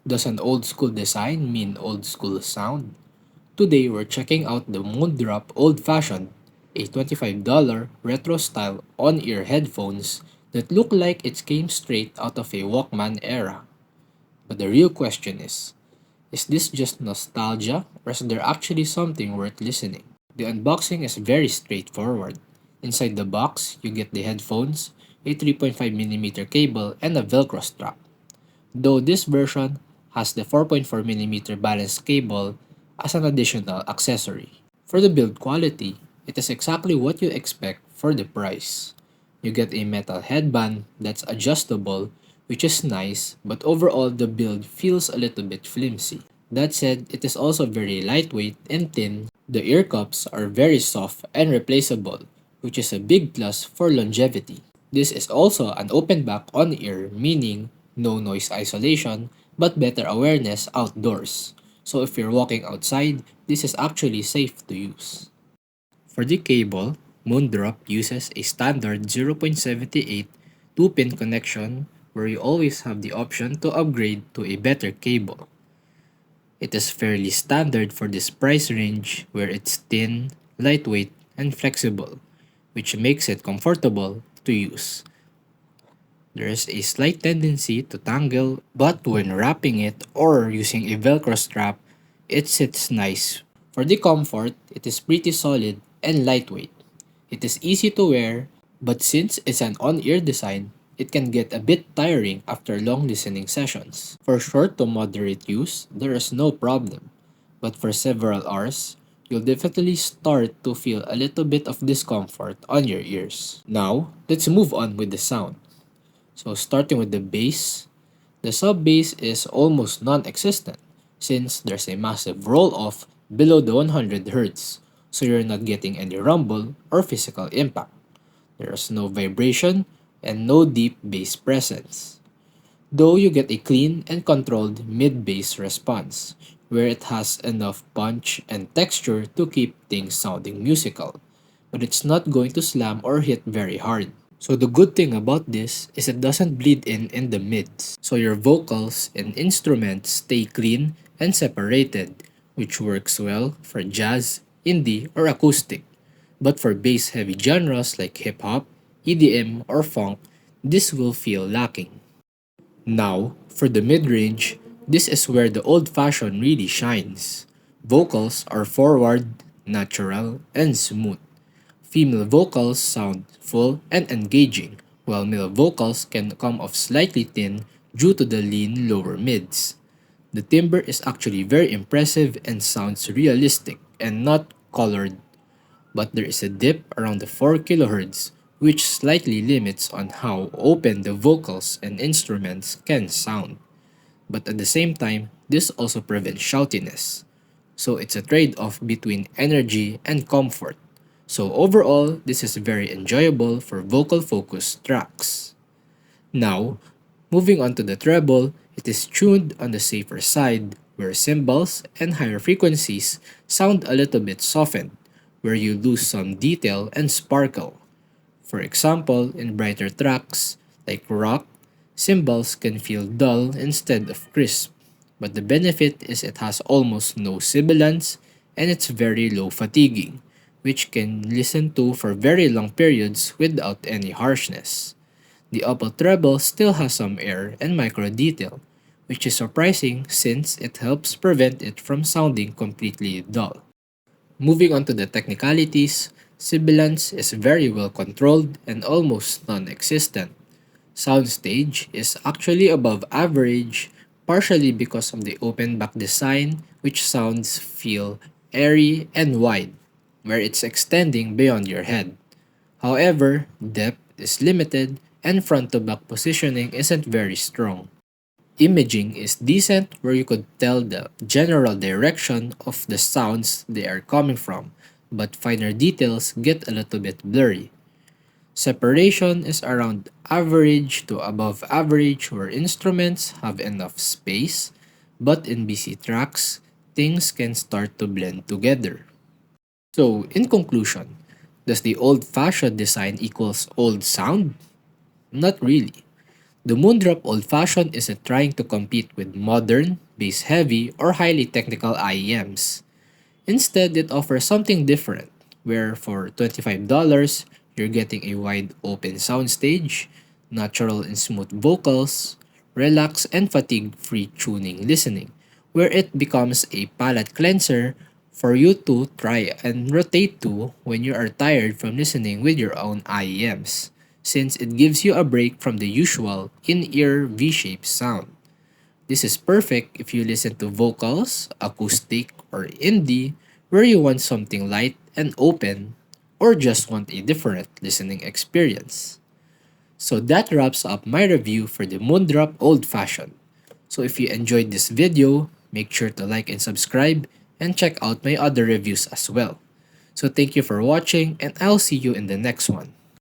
Does an old school design mean old school sound? Today we're checking out the Moondrop Old Fashioned, a $25 retro style on-ear headphones that look like it came straight out of a Walkman era. But the real question is this just nostalgia or is there actually something worth listening? The unboxing is very straightforward. Inside the box, you get the headphones, a 3.5mm cable, and a Velcro strap. Though this version has the 4.4mm balanced cable as an additional accessory. For the build quality, it is exactly what you expect for the price. You get a metal headband that's adjustable, which is nice, but overall the build feels a little bit flimsy. That said, it is also very lightweight and thin. The ear cups are very soft and replaceable, which is a big plus for longevity. This is also an open back on ear, meaning no noise isolation but better awareness outdoors. So if you're walking outside, this is actually safe to use. For the cable, Moondrop uses a standard 0.78 2-pin connection where you always have the option to upgrade to a better cable. It is fairly standard for this price range where it's thin, lightweight, and flexible, which makes it comfortable to use. There is a slight tendency to tangle, but when wrapping it or using a velcro strap, it sits nice. For the comfort, it is pretty solid and lightweight. It is easy to wear, but since it's an on-ear design, it can get a bit tiring after long listening sessions. For short to moderate use, there is no problem. But for several hours, you'll definitely start to feel a little bit of discomfort on your ears. Now, let's move on with the sound. So starting with the bass, the sub bass is almost non-existent since there's a massive roll-off below the 100 Hz, so you're not getting any rumble or physical impact. There's no vibration and no deep bass presence. Though you get a clean and controlled mid-bass response, where it has enough punch and texture to keep things sounding musical, but it's not going to slam or hit very hard. So the good thing about this is it doesn't bleed in the mids. So your vocals and instruments stay clean and separated, which works well for jazz, indie, or acoustic. But for bass heavy genres like hip hop, EDM, or funk, this will feel lacking. Now, for the mid-range, this is where the old fashioned really shines. Vocals are forward, natural, and smooth. Female vocals sound full and engaging, while male vocals can come off slightly thin due to the lean lower mids. The timbre is actually very impressive and sounds realistic and not colored, but there is a dip around the 4 kHz which slightly limits on how open the vocals and instruments can sound. But at the same time, this also prevents shoutiness. So it's a trade-off between energy and comfort. So overall, this is very enjoyable for vocal focused tracks. Now, moving on to the treble, it is tuned on the safer side where cymbals and higher frequencies sound a little bit softened, where you lose some detail and sparkle. For example, in brighter tracks like rock, cymbals can feel dull instead of crisp, but the benefit is it has almost no sibilance and it's very low fatiguing, which can listen to for very long periods without any harshness. The upper treble still has some air and micro detail, which is surprising since it helps prevent it from sounding completely dull. Moving on to the technicalities, sibilance is very well controlled and almost non-existent. Soundstage is actually above average, partially because of the open back design, which sounds feel airy and wide, where it's extending beyond your head. However, depth is limited and front to back positioning isn't very strong. Imaging is decent where you could tell the general direction of the sounds they are coming from, but finer details get a little bit blurry. Separation is around average to above average where instruments have enough space, but in busy tracks, things can start to blend together. So, in conclusion, does the old fashioned design equals old sound? Not really. The Moondrop Old Fashioned isn't trying to compete with modern, bass-heavy, or highly technical IEMs. Instead, it offers something different, where for $25, you're getting a wide open soundstage, natural and smooth vocals, relax and fatigue-free tuning listening, where it becomes a palate cleanser for you to try and rotate to when you are tired from listening with your own IEMs, since it gives you a break from the usual in-ear V-shaped sound. This is perfect if you listen to vocals, acoustic, or indie, where you want something light and open, or just want a different listening experience. So that wraps up my review for the Moondrop Old Fashioned. So if you enjoyed this video, make sure to like and subscribe and check out my other reviews as well. So thank you for watching and I'll see you in the next one.